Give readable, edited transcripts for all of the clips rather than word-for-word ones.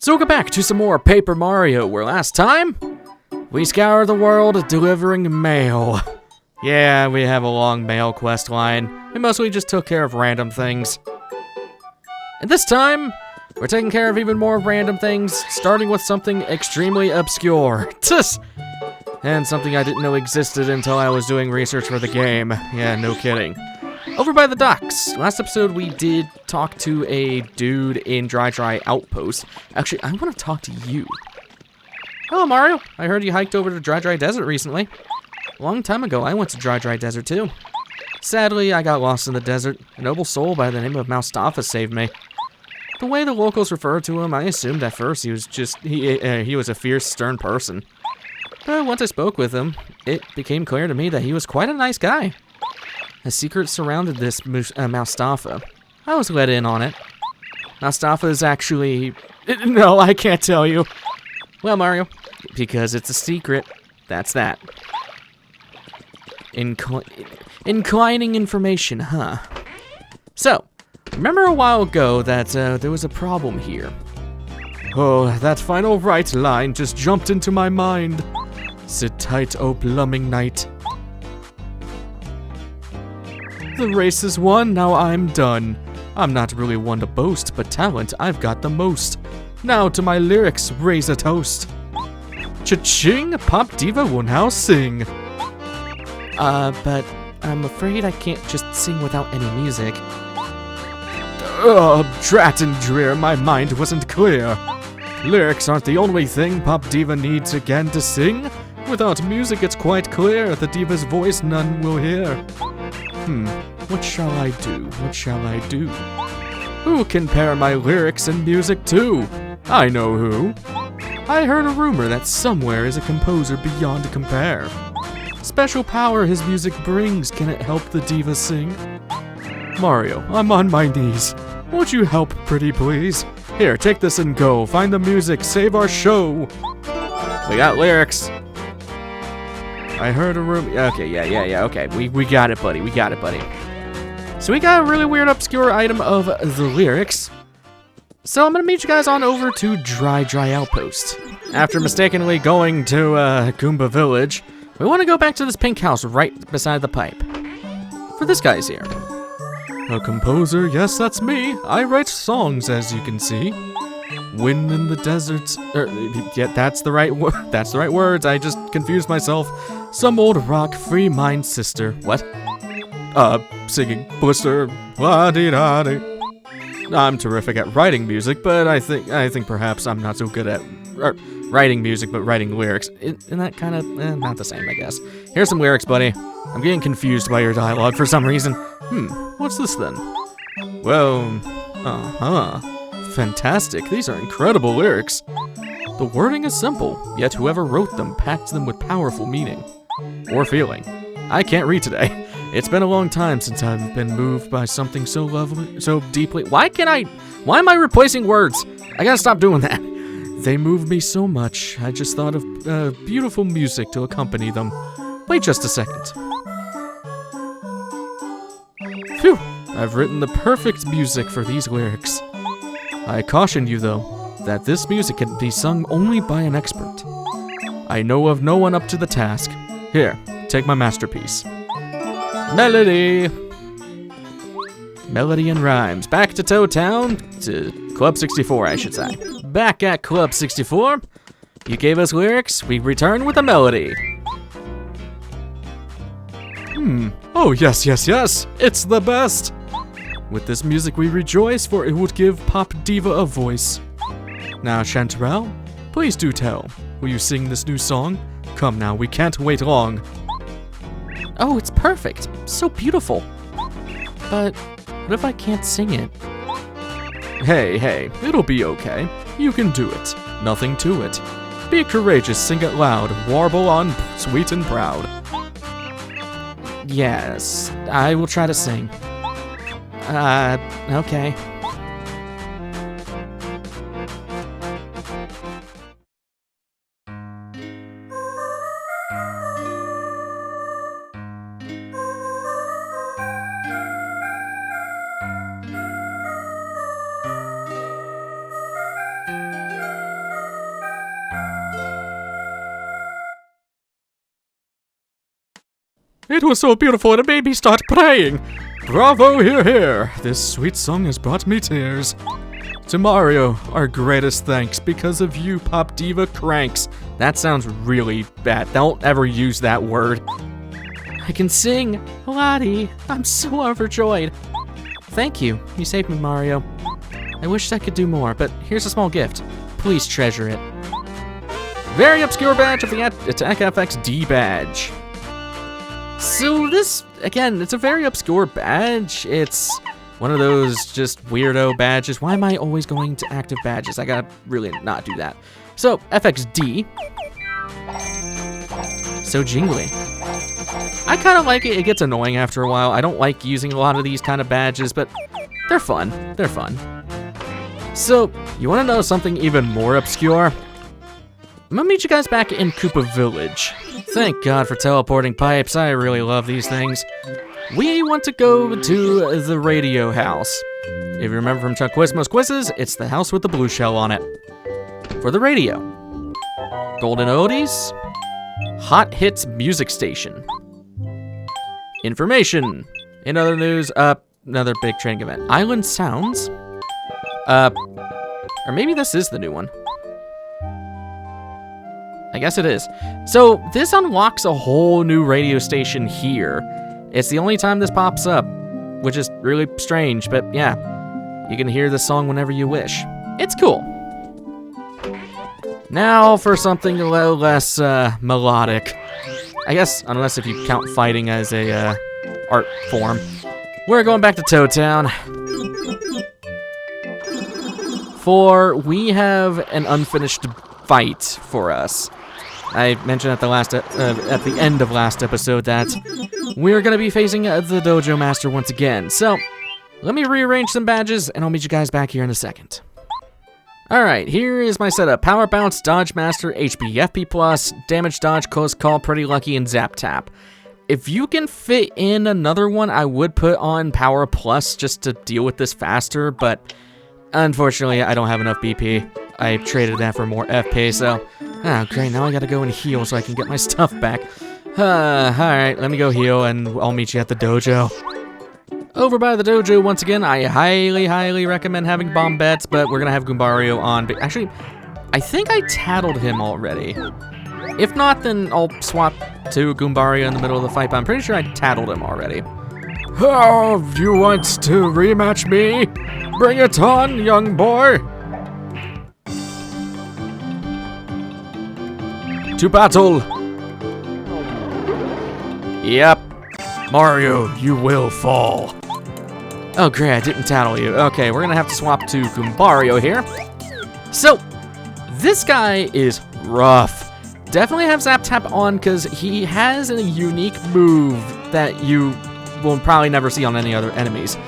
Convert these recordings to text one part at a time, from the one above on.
So we'll get back to some more Paper Mario, where last time, we scoured the world delivering mail. Yeah, we have a long mail quest line. We mostly just took care of random things. And this time, we're taking care of even more random things, starting with something extremely obscure. And something I didn't know existed until I was doing research for the game. Yeah, no kidding. Over by the docks. Last episode, we did talk to a dude in Dry Outpost. Actually, I want to talk to you. Hello, Mario. I heard you hiked over to Dry Desert recently. A long time ago, I went to Dry Desert too. Sadly, I got lost in the desert. A noble soul by the name of Mustafa saved me. The way the locals refer to him, I assumed at first he was just he was a fierce, stern person. But once I spoke with him, it became clear to me that he was quite a nice guy. A secret surrounded this Mustafa. I was let in on it. Mustafa is actually... No, I can't tell you. Well, Mario, because it's a secret, that's that. Inclining information, huh? So, remember a while ago that there was a problem here. Oh, that final right line just jumped into my mind. Sit tight, oh plumbing knight. The race is won, now I'm done. I'm not really one to boast, but talent, I've got the most. Now to my lyrics, raise a toast. Cha-ching, Pop Diva will now sing. But I'm afraid I can't just sing without any music. Drat and drear, my mind wasn't clear. Lyrics aren't the only thing Pop Diva needs again to sing. Without music, it's quite clear the diva's voice none will hear. What shall I do? What shall I do? Who can pair my lyrics and music to? I know who. I heard a rumor that somewhere is a composer beyond compare. Special power his music brings, can it help the diva sing? Mario, I'm on my knees. Won't you help, pretty please? Here, take this and go. Find the music, save our show. We got lyrics. I heard a rumor. Okay, yeah, okay. We got it, buddy. We got it, buddy. So we got a really weird, obscure item of the lyrics. So I'm gonna meet you guys on over to Dry Outpost. After mistakenly going to Goomba Village, we want to go back to this pink house right beside the pipe. For this guy's here. A composer, yes, that's me. I write songs, as you can see. Wind in the desert. Yeah, that's the right words. I just confused myself. Some old rock, free mind sister. What? Singing blister. La-dee-da-dee. I'm terrific at writing music, but I think perhaps I'm not so good at writing music, but writing lyrics. Isn't that kind of not the same, I guess. Here's some lyrics, buddy. I'm getting confused by your dialogue for some reason. What's this then? Well, fantastic. These are incredible lyrics. The wording is simple, yet whoever wrote them packed them with powerful meaning. Or feeling. I can't read today. It's been a long time since I've been moved by something so lovely, so deeply. Why am I replacing words? I gotta stop doing that. They moved me so much, I just thought of beautiful music to accompany them. Wait just a second. Phew, I've written the perfect music for these lyrics. I caution you, though, that this music can be sung only by an expert. I know of no one up to the task. Here, take my masterpiece. Melody! Melody and rhymes. Back to Toad Town, to Club 64, I should say. Back at Club 64, you gave us lyrics, we return with a melody. Oh yes, it's the best! With this music we rejoice, for it would give Pop Diva a voice. Now, Chanterelle, please do tell, will you sing this new song? Come now, we can't wait long. Oh, it's perfect. So beautiful. But what if I can't sing it? Hey, it'll be okay. You can do it. Nothing to it. Be courageous, sing it loud, warble on, sweet and proud. Yes, I will try to sing. Okay. It was so beautiful and it made me start praying. Bravo, hear, hear. This sweet song has brought me tears. To Mario, our greatest thanks because of you, Pop Diva cranks. That sounds really bad. Don't ever use that word. I can sing. Lottie, I'm so overjoyed. Thank you. You saved me, Mario. I wish I could do more, but here's a small gift. Please treasure it. Very obscure badge of the Attack FX D badge. So this, again, it's a very obscure badge. It's one of those just weirdo badges. Why am I always going to active badges? I gotta really not do that. So, FXD. So jingly. I kind of like it. It gets annoying after a while. I don't like using a lot of these kind of badges, but they're fun. They're fun. So, you want to know something even more obscure? I'm gonna meet you guys back in Koopa Village. Thank God for teleporting pipes. I really love these things. We want to go to the radio house. If you remember from Chuck Quizmo's quizzes, it's the house with the blue shell on it. For the radio. Golden Oldies. Hot Hits Music Station. Information. In other news, another big training event. Island Sounds. Or maybe this is the new one. I guess it is. So this unlocks a whole new radio station here. It's the only time this pops up, which is really strange, but yeah. You can hear this song whenever you wish. It's cool. Now for something a little less melodic. I guess, unless if you count fighting as a art form. We're going back to Toad Town. For we have an unfinished fight for us. I mentioned at the end of last episode that we're gonna be facing the Dojo Master once again. So let me rearrange some badges, and I'll meet you guys back here in a second. All right, here is my setup: Power Bounce, Dodge Master, HP, FP Plus, Damage Dodge, Close Call, Pretty Lucky, and Zap Tap. If you can fit in another one, I would put on Power Plus just to deal with this faster, but unfortunately, I don't have enough BP. I traded that for more FP, so... Oh, great, now I gotta go and heal so I can get my stuff back. Alright, let me go heal, and I'll meet you at the dojo. Over by the dojo, once again, I highly recommend having bomb bets, but we're gonna have Goombario on. But actually, I think I tattled him already. If not, then I'll swap to Goombario in the middle of the fight, but I'm pretty sure I tattled him already. Oh, you want to rematch me? Bring it on, young boy! To battle! Yep. Mario, you will fall. Oh great, I didn't tattle you. Okay, we're gonna have to swap to Goombario here. So, this guy is rough. Definitely have Zap Tap on because he has a unique move that you will probably never see on any other enemies.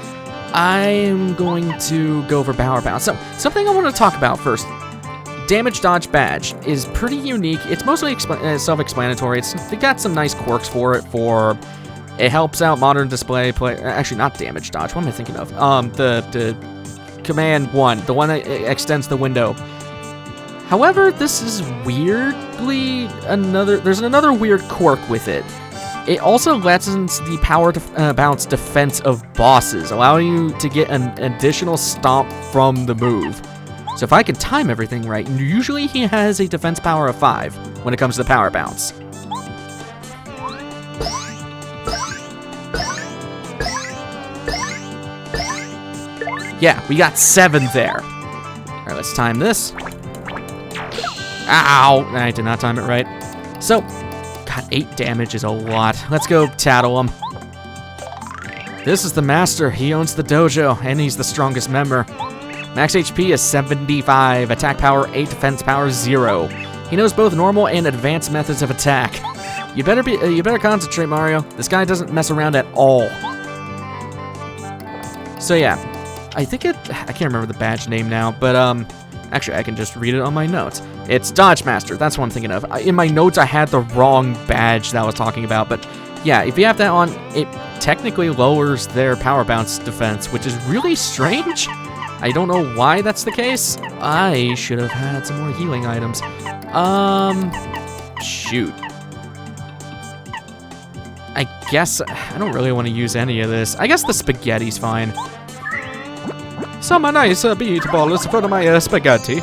I'm going to go for Power Bounce. So, something I want to talk about first. Damage Dodge Badge is pretty unique. It's mostly self-explanatory. They got some nice quirks for it. It helps out modern display play. Actually, not Damage Dodge. What am I thinking of? The Command 1, the one that extends the window. However, this is weirdly there's another weird quirk with it. It also lessens the power bounce defense of bosses, allowing you to get an additional stomp from the move. So if I can time everything right, usually he has a defense power of 5 when it comes to the power bounce. Yeah, we got 7 there. All right, let's time this. Ow! I did not time it right. So, God, 8 damage is a lot. Let's go tattle him. This is the master. He owns the dojo, and he's the strongest member. Max HP is 75, attack power 8, defense power 0. He knows both normal and advanced methods of attack. You better concentrate, Mario. This guy doesn't mess around at all. So yeah, I can't remember the badge name now, but actually I can just read it on my notes. It's Dodge Master, that's what I'm thinking of. In my notes I had the wrong badge that I was talking about, but yeah, if you have that on, it technically lowers their power bounce defense, which is really strange. I don't know why that's the case. I should have had some more healing items. Shoot. I guess I don't really want to use any of this. I guess the spaghetti's fine. Some nice beat ballers for my spaghetti.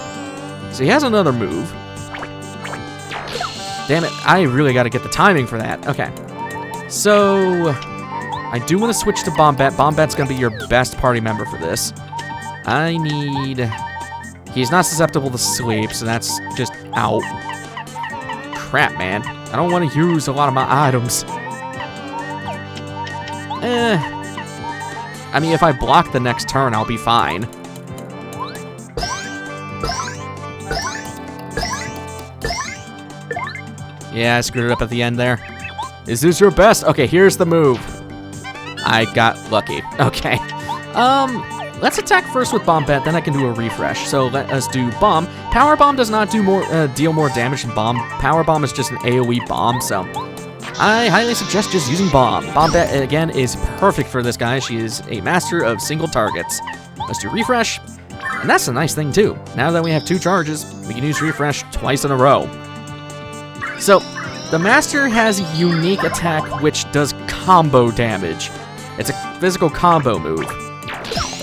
So he has another move. Damn it, I really got to get the timing for that. Okay. So, I do want to switch to Bombette. Bombette's going to be your best party member for this. I need... He's not susceptible to sleep, so that's just out. Crap, man. I don't want to use a lot of my items. I mean, if I block the next turn, I'll be fine. Yeah, I screwed it up at the end there. Is this your best? Okay, here's the move. I got lucky. Okay. Let's attack first with Bombette, then I can do a refresh. So let us do Bomb. Power Bomb does not do deal more damage than Bomb. Power Bomb is just an AoE bomb, so I highly suggest just using Bomb. Bombette, again, is perfect for this guy. She is a master of single targets. Let's do refresh. And that's a nice thing, too. Now that we have 2 charges, we can use refresh twice in a row. So, the master has a unique attack which does combo damage. It's a physical combo move.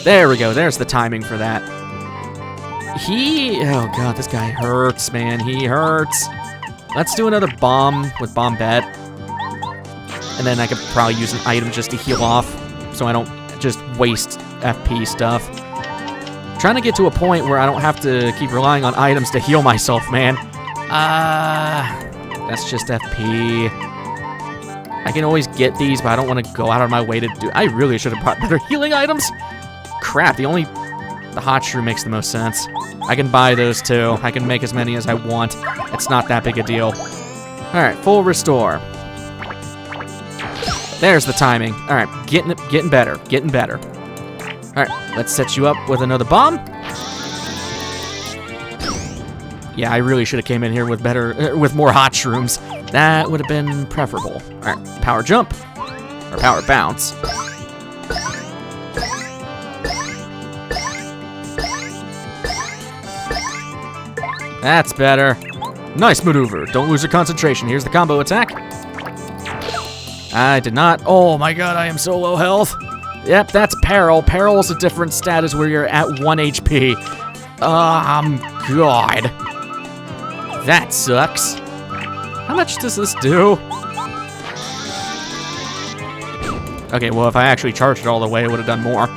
There we go. There's the timing for that. Oh god, this guy hurts, man. He hurts. Let's do another bomb with Bombette. And then I could probably use an item just to heal off, so I don't just waste FP stuff. I'm trying to get to a point where I don't have to keep relying on items to heal myself, man. That's just FP. I can always get these, but I don't want to go out of my way to do... I really should have brought better healing items. Crap, the hot shroom makes the most sense. I can buy those too. I can make as many as I want. It's not that big a deal. Alright, full restore. There's the timing. Alright, getting better. Getting better. Alright, let's set you up with another bomb. Yeah, I really should have came in here with with more hot shrooms. That would have been preferable. Alright, power jump. Or power bounce. That's better. Nice maneuver. Don't lose your concentration. Here's the combo attack. I did not. Oh my god, I am so low health. Yep, that's Peril. Peril's a different status where you're at 1 HP. God. That sucks. How much does this do? Okay, well, if I actually charged it all the way, it would have done more.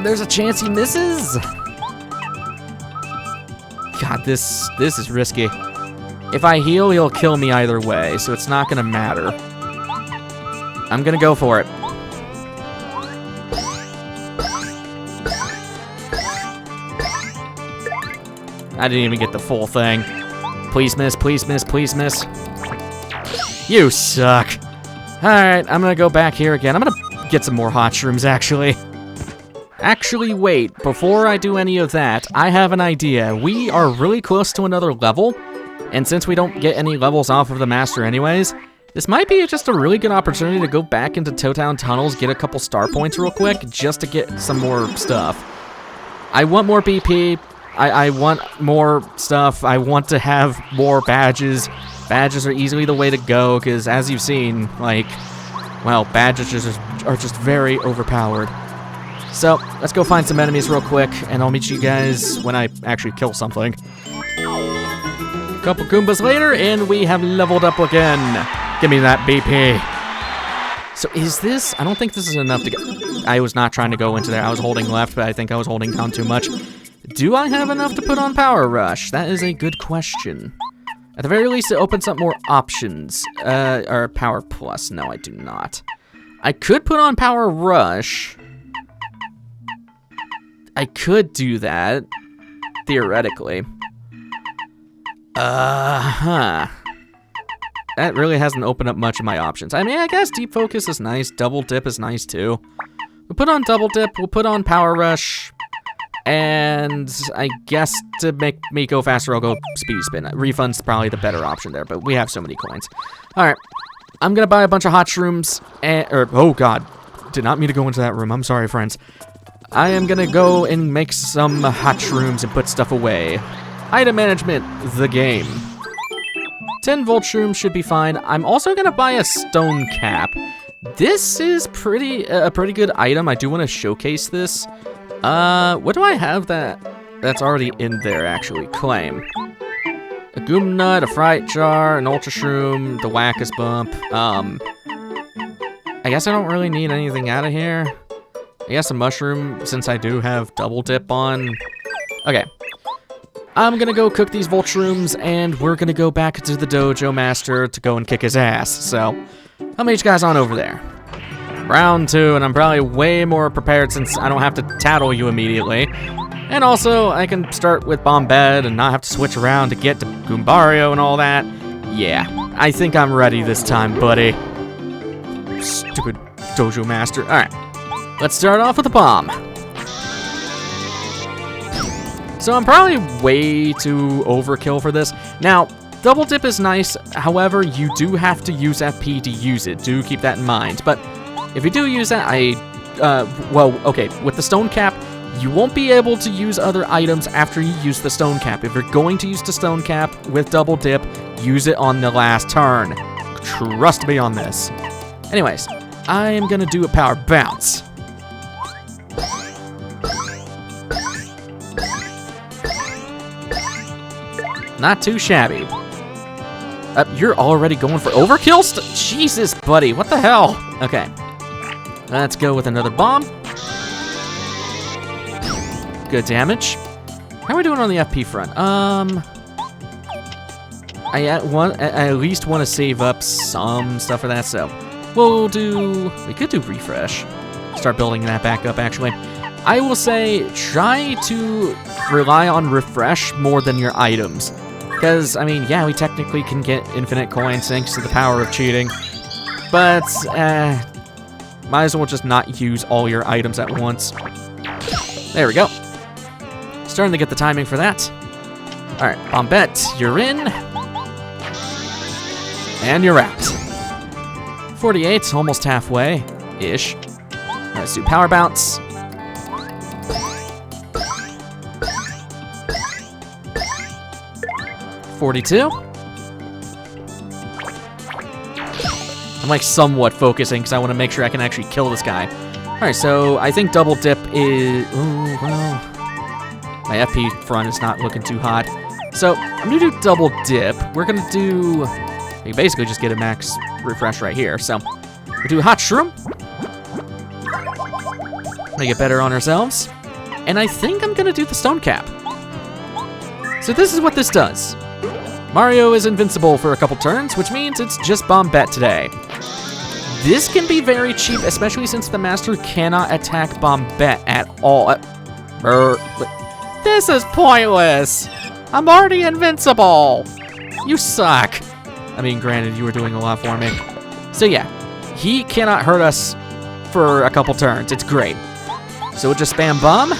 There's a chance he misses. God, this is risky. If I heal, he'll kill me either way, so it's not gonna matter. I'm gonna go for it. I didn't even get the full thing. Please miss, please miss, please miss. You suck. Alright, I'm gonna go back here again. I'm gonna get some more hot shrooms, actually. Actually, wait. Before I do any of that, I have an idea. We are really close to another level, and since we don't get any levels off of the Master anyways, this might be just a really good opportunity to go back into Town Tunnels, get a couple star points real quick, just to get some more stuff. I want more BP. I want more stuff. I want to have more badges. Badges are easily the way to go, because as you've seen, like, well, badges are just very overpowered. So, let's go find some enemies real quick, and I'll meet you guys when I actually kill something. A couple Goombas later, and we have leveled up again. Give me that BP. So is this... I don't think this is enough to get... I was not trying to go into there. I was holding left, but I think I was holding down too much. Do I have enough to put on Power Rush? That is a good question. At the very least, it opens up more options. Or Power Plus. No, I do not. I could put on Power Rush. I could do that. Theoretically. That really hasn't opened up much of my options. I mean, I guess Deep Focus is nice. Double Dip is nice, too. We'll put on Double Dip. We'll put on Power Rush. And I guess to make me go faster, I'll go Speed Spin. Refund's probably the better option there, but we have so many coins. Alright. I'm gonna buy a bunch of hot shrooms. Oh, God. Did not mean to go into that room. I'm sorry, friends. I am gonna go and make some hot shrooms and put stuff away. Item management, the game. 10 volt shrooms should be fine. I'm also gonna buy a stone cap. This is a pretty good item. I do want to showcase this. What do I have that's already in there, actually? Claim. A goom nut, a fright jar, an ultra shroom, the wackus bump. I guess I don't really need anything out of here. I guess a mushroom, since I do have double dip on. Okay. I'm gonna go cook these volt shrooms, and we're gonna go back to the Dojo Master to go and kick his ass. So, I'll meet you guys on over there. Round 2, and I'm probably way more prepared since I don't have to tattle you immediately. And also, I can start with Bombette and not have to switch around to get to Goombario and all that. Yeah, I think I'm ready this time, buddy. Stupid Dojo Master. Alright, let's start off with a bomb. So I'm probably way too overkill for this. Now, double dip is nice, however, you do have to use FP to use it. Do keep that in mind. But if you do use that, well, okay, with the stone cap, you won't be able to use other items after you use the stone cap. If you're going to use the stone cap with double dip, use it on the last turn. Trust me on this. Anyways, I am gonna do a power bounce. Not too shabby. You're already going for overkill? Jesus, buddy, what the hell? Okay, let's go with another bomb. Good damage. How are we doing on the FP front? I at least want to save up some stuff for that, so we could do refresh. Start building that back up, actually. I will say, try to rely on refresh more than your items. Because, I mean, yeah, we technically can get infinite coins thanks to the power of cheating. But, might as well just not use all your items at once. There we go. Starting to get the timing for that. Alright, Bombette, you're in. And you're out. 48, almost halfway-ish. Let's do power bounce. $42. I'm like somewhat focusing because I want to make sure I can actually kill this guy. Alright, so I think double dip is... Ooh, well... My FP front is not looking too hot. So, I'm going to do double dip. We're going to do... We basically just get a max refresh right here. So, we'll do hot shroom. Make it better on ourselves. And I think I'm going to do the stone cap. So this is what this does. Mario is invincible for a couple turns, which means it's just Bombette today. This can be very cheap, especially since the Master cannot attack Bombette at all. This is pointless! I'm already invincible! You suck! I mean, granted, you were doing a lot for me. So yeah, he cannot hurt us for a couple turns. It's great. So we'll just spam bomb.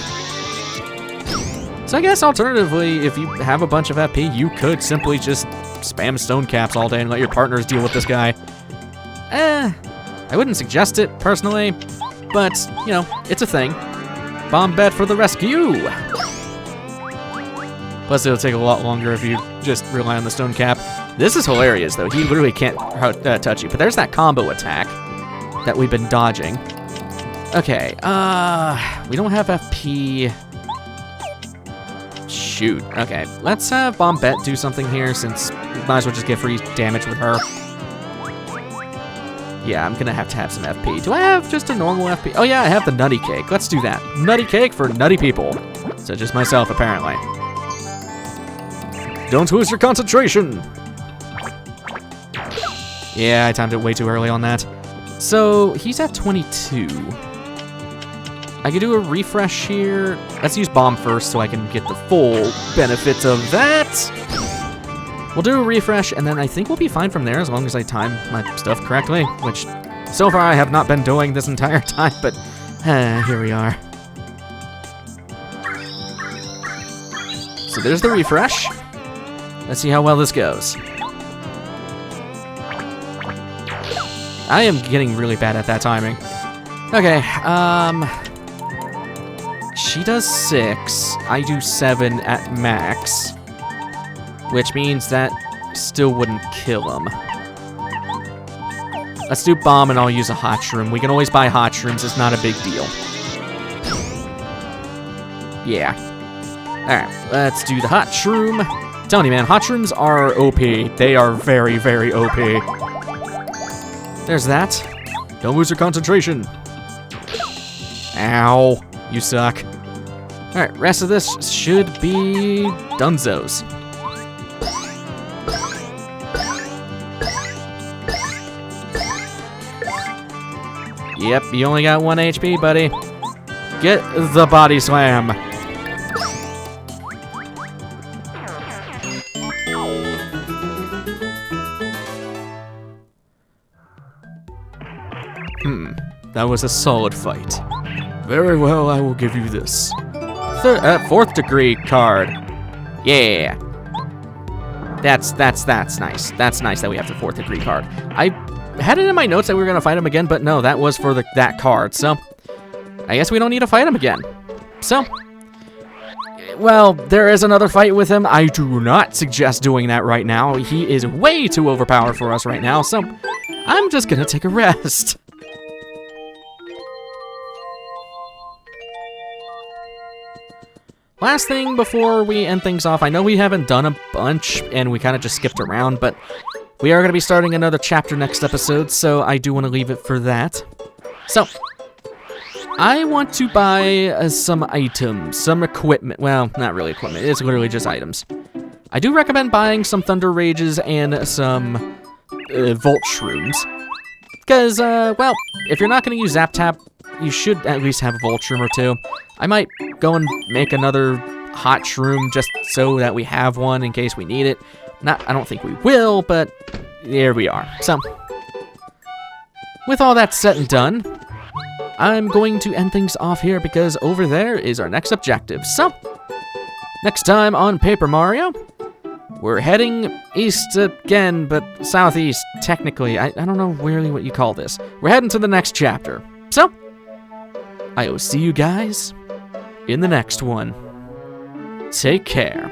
So I guess alternatively, if you have a bunch of FP, you could simply just spam stone caps all day and let your partners deal with this guy. I wouldn't suggest it, personally, but, you know, it's a thing. Bombette for the rescue! Plus, it'll take a lot longer if you just rely on the stone cap. This is hilarious, though. He literally can't touch you. But there's that combo attack that we've been dodging. Okay, we don't have FP. Shoot. Okay, let's have Bombette do something here, since we might as well just get free damage with her. Yeah, I'm gonna have to have some FP. Do I have just a normal FP? Oh yeah, I have the nutty cake. Let's do that. Nutty cake for nutty people. So just myself, apparently. Don't lose your concentration! Yeah, I timed it way too early on that. So, he's at 22. I could do a refresh here. Let's use bomb first so I can get the full benefits of that. We'll do a refresh, and then I think we'll be fine from there as long as I time my stuff correctly, which so far I have not been doing this entire time, but here we are. So there's the refresh. Let's see how well this goes. I am getting really bad at that timing. Okay, she does 6. I do 7 at max. Which means that still wouldn't kill him. Let's do bomb and I'll use a hot shroom. We can always buy hot shrooms, it's not a big deal. Yeah. Alright, let's do the hot shroom. I'm telling you, man, hot shrooms are OP. They are very, very OP. There's that. Don't lose your concentration. Ow. You suck. Alright, rest of this should be dunzos. Yep, you only got 1 HP, buddy. Get the body slam. That was a solid fight. Very well, I will give you this. 4th degree card. Yeah. That's nice. That's nice that we have the 4th degree card. I had it in my notes that we were gonna fight him again, but no, that was for that card. So I guess we don't need to fight him again. So, well, there is another fight with him. I do not suggest doing that right now. He is way too overpowered for us right now. So I'm just gonna take a rest. Last thing before we end things off, I know we haven't done a bunch and we kind of just skipped around, but we are going to be starting another chapter next episode, so I do want to leave it for that. So, I want to buy some items, some equipment. Well, not really equipment, it's literally just items. I do recommend buying some Thunder Rages and some Volt Shrooms. Because, well, if you're not going to use Zap Tap, you should at least have a Volt Shroom or two. I might go and make another Hot Shroom just so that we have one in case we need it. I don't think we will, but there we are. So, with all that said and done, I'm going to end things off here because over there is our next objective. So, next time on Paper Mario, we're heading east again, but southeast, technically. I don't know really what you call this. We're heading to the next chapter. So, I will see you guys in the next one. Take care.